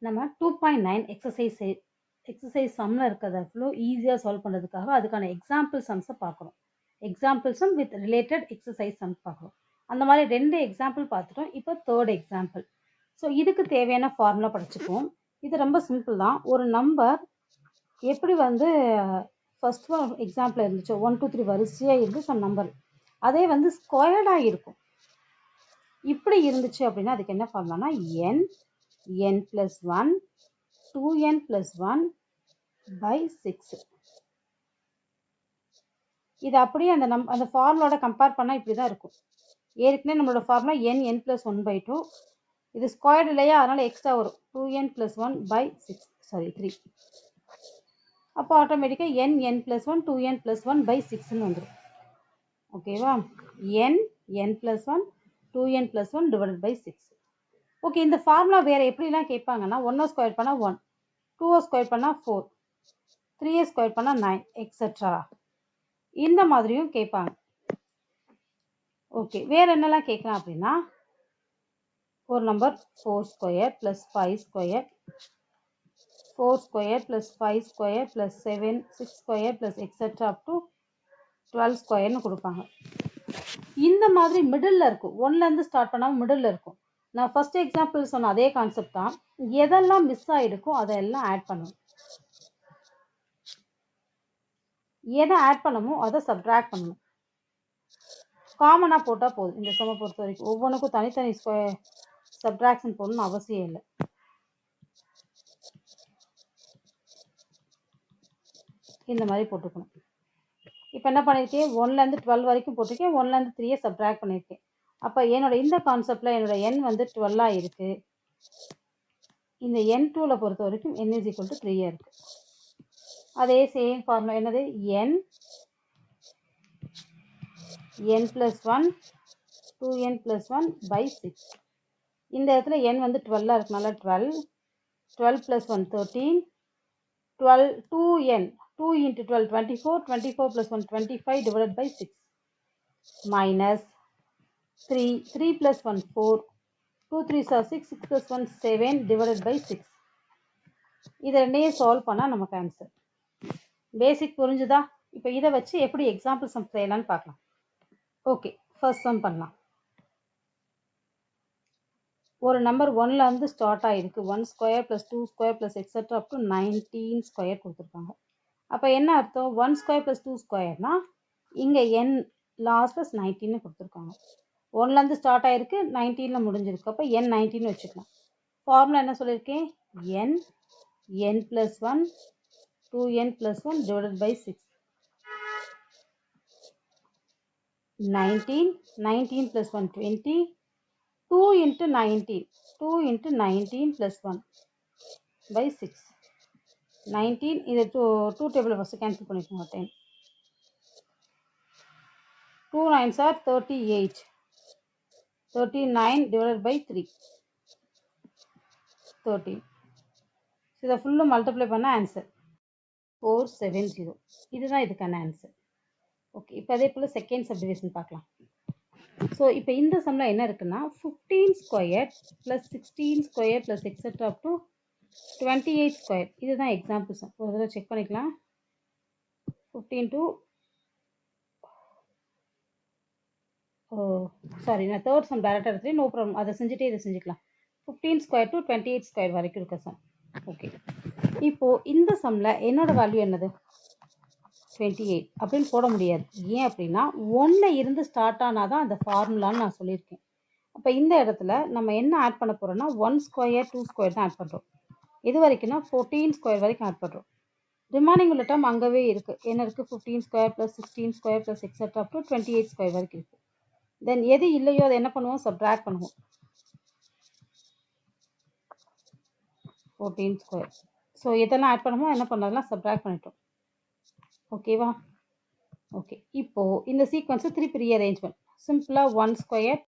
நம்ம 2.9 எக்ஸசைஸ் சம்மில் இருக்கிறத அவ்வளோ ஈஸியாக சால்வ் பண்ணுறதுக்காக அதுக்கான எக்ஸாம்பிள் சம்ஸை பார்க்குறோம். Example sum with related exercise sums பார்க்குறோம். அந்த மாதிரி 2 எக்ஸாம்பிள் பார்த்துட்டோம். இப்போ 3rd எக்ஸாம்பிள். ஸோ இதுக்கு தேவையான ஃபார்முலா படிச்சுப்போம். இது ரொம்ப சிம்பிள் தான். ஒரு நம்பர் எப்படி வந்து ஃபர்ஸ்ட் எக்ஸாம்பிள் இருந்துச்சு 1 2 3 வரிசையாக இருந்து சம் நம்பர் அதே வந்து ஸ்கொயர்டாக இருக்கும். இப்படி இருந்துச்சு அப்படின்னா அதுக்கு என்ன ஃபார்முலானா n plus 1 2n plus 1 by 6. இது அப்படியே அந்த ஃபார்முலாவோட கம்பேர் பண்ணால் இப்படி தான் இருக்கும். ஏற்கனவே நம்மளோட ஃபார்முலா n plus 1 by 2. இது ஸ்கொயர்டு இல்லையா, அதனால் எக்ஸ்ட்ரா வரும் 2n plus 1 by 3. அப்போ ஆட்டோமேட்டிக்காக n plus 1 2n plus 1 by 6ன்னு வந்துடும். ஓகேவா? n plus 1 2n plus 1 divided by 6. Okay, இந்த ஃபார்முலா வேறு எப்படிலாம் கேட்பாங்கன்னா 1 ஸ்கொயர் பண்ணால் 1, 2 ஸ்கொயர் பண்ணால் 4, 3 ஸ்கொயர் பண்ணால் 9 எக்ஸெட்ரா இந்த மாதிரியும் கேட்பாங்க. ஓகே, வேறு என்னெல்லாம் கேட்கலாம் அப்படின்னா ஒரு number 4 square plus 5 square 4 square plus 5 square plus 7 6 square plus etcetera up to 12 ஸ்கொயர்னு கொடுப்பாங்க. இந்த மாதிரி மிடில் இருக்கும். 1லேருந்து ஸ்டார்ட் பண்ணாமல் மிடில் இருக்கும். நான் ஃபர்ஸ்ட் எக்ஸாம்பிள் சொன்ன அதே கான்செப்ட் தான். எதெல்லாம் மிஸ் ஆகிடுக்கோ அதெல்லாம் ஆட் பண்ணணும். எதை ஆட் பண்ணமோ அதை சப்ட்ராக்ட் பண்ணணும். காமனாக போட்டால் போதும். இந்த சம்மை பொறுத்த வரைக்கும் ஒவ்வொன்றுக்கும் தனித்தனி சப்ட்ராக்ஷன் போடணும்னு அவசியம் இல்லை. இந்த மாதிரி போட்டுக்கணும். இப்போ என்ன பண்ணியிருக்கேன், 1லேருந்து 12 வரைக்கும் போட்டிருக்கேன். 1லேருந்து 3 சப்ட்ராக்ட் பண்ணியிருக்கேன். அப்போ என்னோட இந்த கான்செப்டில் என்னோட n வந்து 12 இருக்கு. இந்த n2ல பொறுத்த வரைக்கும் n is equal to 3 இருக்கு. அதே சேம் ஃபார்முலா என்னது, n plus 1 2n plus 1 by 6. இந்த இடத்துல n வந்து 12 இருக்கனால 12 plus 1 13 12 2n 2 into 12 24 24 plus 1 25 divided by 6 minus 3 plus 1 4 2 3s are 6 6 plus 1 7 divided by 6. இதை ரெண்டையும் சால்வ் பண்ணால் நமக்கு ஆன்சர். பேசிக் புரிஞ்சுதா? இப்போ இதை வச்சு எப்படி எக்ஸாம்பிள் சம் செய்யலான்னு பார்க்கலாம். ஓகே, ஃபர்ஸ்ட் சம் பண்ணலாம். ஒரு நம்பர் 1லேருந்து ஸ்டார்ட் ஆகிருக்கு. 1 square plus 2 square plus etcetera up to 19 square கொடுத்துருக்காங்க. அப்போ என்ன அர்த்தம், 1 ஸ்கொயர் ப்ளஸ் 2 ஸ்கொயர்னா இங்கே n லாஸ்ட் ப்ளஸ் 19 கொடுத்துருக்காங்க. 1லேருந்து ஸ்டார்ட் ஆகிருக்கு, 19ல் முடிஞ்சிருக்கு. அப்போ n 19 வச்சுக்கலாம். ஃபார்முலா என்ன சொல்லியிருக்கேன், n plus 1 2n plus 1 divided by 6. 19 plus 1 20 2 into 19 plus 1 by 6. 19 இது 2 டேபிள் ஃபஸ்ட்டு கேன்சல் பண்ணிக்கோங்க. 10 2 9s are 38. 39 divided by 3 13. இதை ஃபுல்லும் மல்டிப்ளை பண்ண ஆன்சர் 470. இதுதான் இதுக்கான ஆன்சர். ஓகே, இப்போ அதே போல் செகண்ட் சப்டிவிஷன் பார்க்கலாம். ஸோ இப்போ இந்த சம்மில் என்ன இருக்குன்னா 15 square plus 16 square plus etcetera up to 28 square. இதுதான் எக்ஸாம்பிள் சம். ஒரு தடவை செக் பண்ணிக்கலாம். 15 to சாரி, நான் தேர்ட் சம் டேரக்டாக எடுத்துகிட்டு நோ ப்ராப்ளம், அதை செஞ்சுட்டே இதை செஞ்சுக்கலாம். 15 ஸ்கொயர் டு 28 ஸ்கொயர் வரைக்கும் இருக்க சம். ஓகே, இப்போது இந்த சம்மில் என்னோட வேல்யூ என்னது 28 அப்படின்னு போட முடியாது. ஏன் அப்படின்னா 1ல் இருந்து ஸ்டார்ட் ஆனால் தான் அந்த ஃபார்முலான்னு நான் சொல்லியிருக்கேன். அப்போ இந்த இடத்துல நம்ம என்ன ஆட் பண்ண போகிறோம்னா 1 ஸ்கொயர் 2 ஸ்கொயர் தான் ஆட் பண்ணுறோம். இது வரைக்கும்னா 14 ஸ்கொயர் வரைக்கும் ஆட் பண்ணுறோம். ரிமைனிங் உள்ள டேர்ம் அங்கவே இருக்குது. என்ன இருக்குது, 15 square plus 16 square plus etcetera up to 28 square வரைக்கும் இருக்குது. தென் எது இல்லையோ அதை என்ன பண்ணுவோம், சப்ட்ராக்ட் பண்ணுவோம். 14 ஸ்கொயர். ஸோ இதெல்லாம் ஆட் பண்ணுமோ என்ன பண்ணலாம், சப்ட்ராக்ட் பண்ணிட்டோம். ஓகேவா? ஓகே, இப்போது இந்த சீக்வன்ஸை திருப்பி ரீஅரேஞ்ச்மெண்ட் சிம்பிளாக 1 ஸ்கொயர்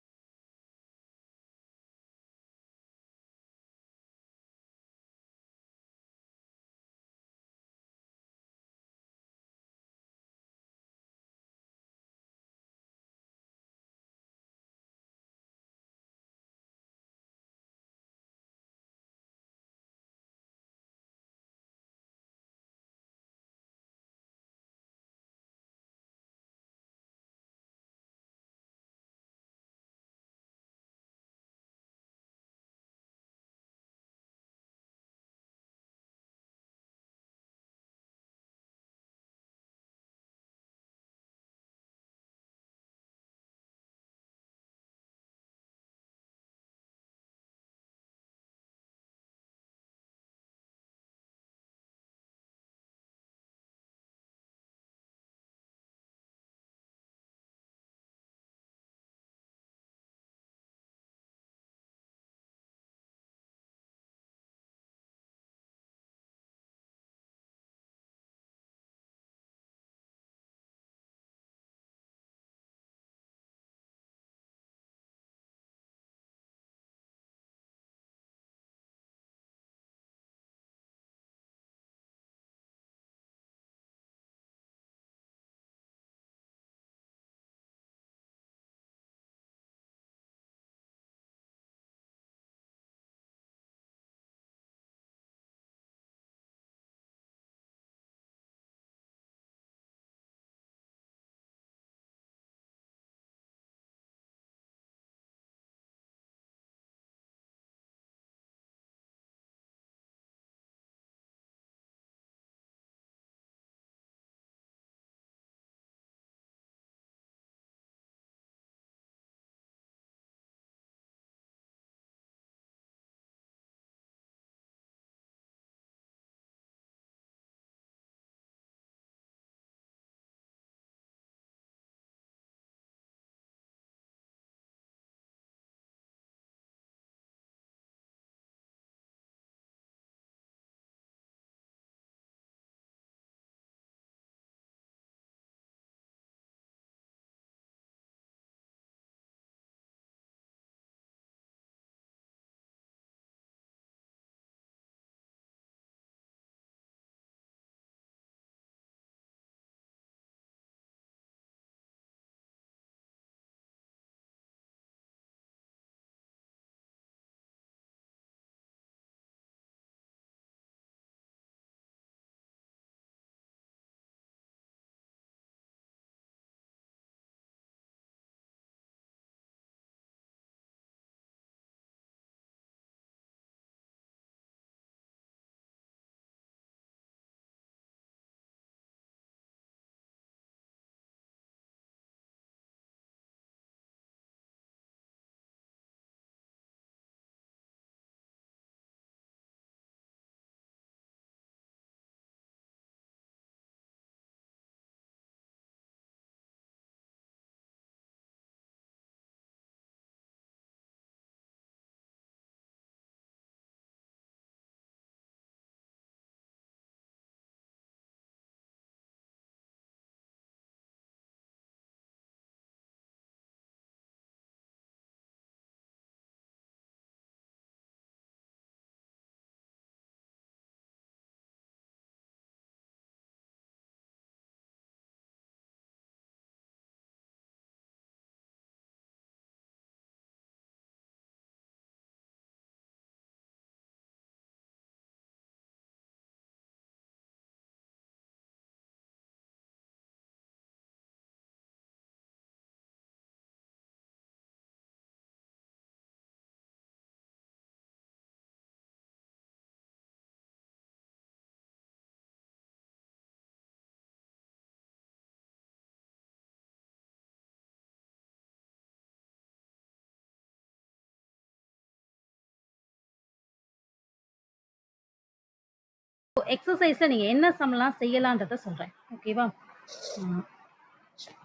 எக்ஸசைஸில் நீங்கள் என்ன சம்லாம் செய்யலான்றதை சொல்கிறேன். ஓகேவா?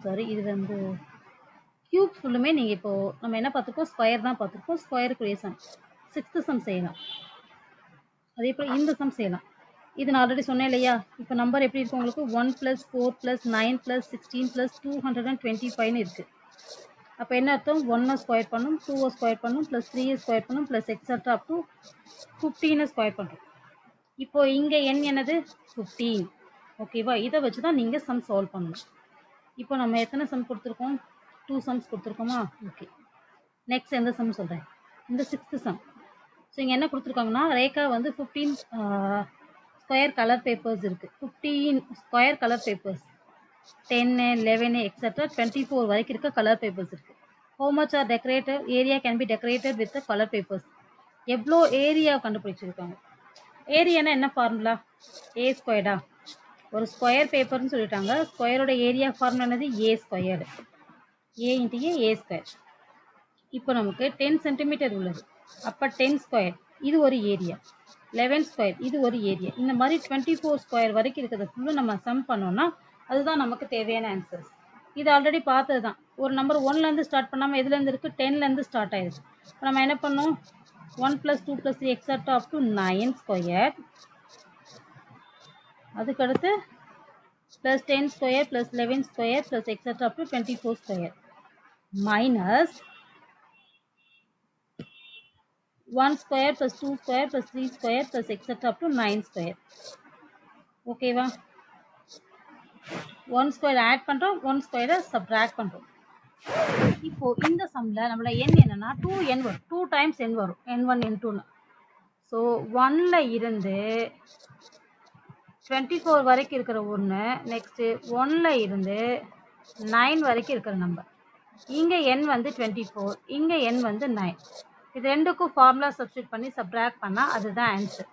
சாரி, இது வந்து கியூப் ஃபுல்லுமே நீங்கள் இப்போது நம்ம என்ன பார்த்துருக்கோம், ஸ்கொயர் தான் பார்த்துருக்கோம். ஸ்கொயருக்குரிய சம் 6th சம் செய்யலாம். அதே போல் இந்த சம் செய்யலாம். இது நான் ஆல்ரெடி சொன்னேன் இல்லையா? இப்போ நம்பர் எப்படி இருக்கு உங்களுக்கு, 1 + 4 + 9 + 16 + 225 இருக்குது. அப்போ என்ன அர்த்தம், 1 ஸ்கொயர் பண்ணும், 2 ஸ்கொயர் பண்ணும், ப்ளஸ் 3 ஸ்கொயர் பண்ணும், plus etcetera up to 15 square பண்ணுறோம். இப்போ இங்கே எண் என்னது, 15. ஓகேவா? இதை வச்சு தான் நீங்கள் சம் சால்வ் பண்ணணும். இப்போ நம்ம எத்தனை சம் கொடுத்துருக்கோம், 2 சம்ஸ் கொடுத்துருக்கோமா? ஓகே, நெக்ஸ்ட் எந்த சம் சொல்கிறேன், இந்த 6th சம். ஸோ இங்கே என்ன கொடுத்துருக்காங்கன்னா, ரேகா வந்து 15 ஸ்கொயர் கலர் பேப்பர்ஸ் இருக்குது. 15 ஸ்கொயர் கலர் பேப்பர்ஸ், 10, 11 எக்ஸட்ரா 24 வரைக்கும் இருக்க கலர் பேப்பர்ஸ் இருக்குது. How much are decorated area can be decorated with the color papers? எவ்வளோ ஏரியா கண்டுபிடிச்சிருக்காங்க. ஏரியானா என்ன ஃபார்முலா, ஏ ஸ்கொயர்டா? ஒரு ஸ்கொயர் பேப்பர்னு சொல்லிட்டாங்க. ஸ்கொயரோட ஏரியா ஃபார்முலா என்னது, ஏ squared. A into A square. இப்போ நமக்கு 10 சென்டிமீட்டர் உள்ளது. அப்போ 10 ஸ்கொயர் இது ஒரு ஏரியா, 11 ஸ்கொயர் இது ஒரு ஏரியா. இந்த மாதிரி 24 ஸ்கொயர் வரைக்கும் இருக்கிறத ஃபுல்லும் நம்ம சம் பண்ணோம்னா அதுதான் நமக்கு தேவையான ஆன்சர்ஸ். இது ஆல்ரெடி பார்த்தது தான். ஒரு நம்பர் 1லேருந்து ஸ்டார்ட் பண்ணாமல் எதுலேருந்து இருக்குது, 10லேருந்து ஸ்டார்ட் ஆயிடுச்சு. இப்போ நம்ம என்ன பண்ணோம், 1 + 2 + 3 எக்ஸட்ரா அப் டு 9 ஸ்கொயர். அதுக்கடுத்து plus 10 square plus 11 square plus etcetera up to 24 square minus 1 square plus 2 square plus 3 square plus etcetera up to 9 square. ஓகேவா? 1 ஸ்கொயர் ஆட் பண்ணுறோம், 1 ஸ்கொயரை சப்ட்ராக்ட் பண்ணுறோம். இப்போ இந்த சம்மில் நம்மளோட எண் என்னன்னா 2n வரும், 2 டைம்ஸ் n வரும், n1 n2ன்னு. ஸோ 1ல் இருந்து 24 வரைக்கும் இருக்கிற ஒன்று, நெக்ஸ்ட்டு 1ல் இருந்து 9 வரைக்கும் இருக்கிற நம்பர். இங்கே n வந்து 24, இங்கே n வந்து 9. இது ரெண்டுக்கும் ஃபார்முலா சப்ஸ்டியூட் பண்ணி சப்ட்ராக்ட் பண்ணால் அதுதான் ஆன்சர்.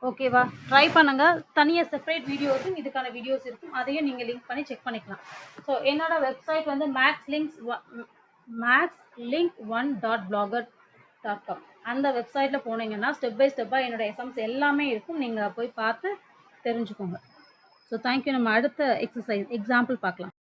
ஓகேவா? ட்ரை பண்ணுங்க. தனியாக செப்பரேட் வீடியோஸும் இதுக்கான வீடியோஸ் இருக்கும், அதையும் நீங்கள் லிங்க் பண்ணி செக் பண்ணிக்கலாம். ஸோ என்னோட வெப்சைட் வந்து maxlink1.blogger.com. அந்த வெப்சைட்டில் போனீங்கன்னா ஸ்டெப் பை ஸ்டெப்பாக என்னோட எக்ஸாம்ஸ் எல்லாமே இருக்கும், நீங்கள் போய் பார்த்து தெரிஞ்சுக்கோங்க. So thank you. நம்ம அடுத்த எக்ஸாம்பிள் பார்க்கலாம்.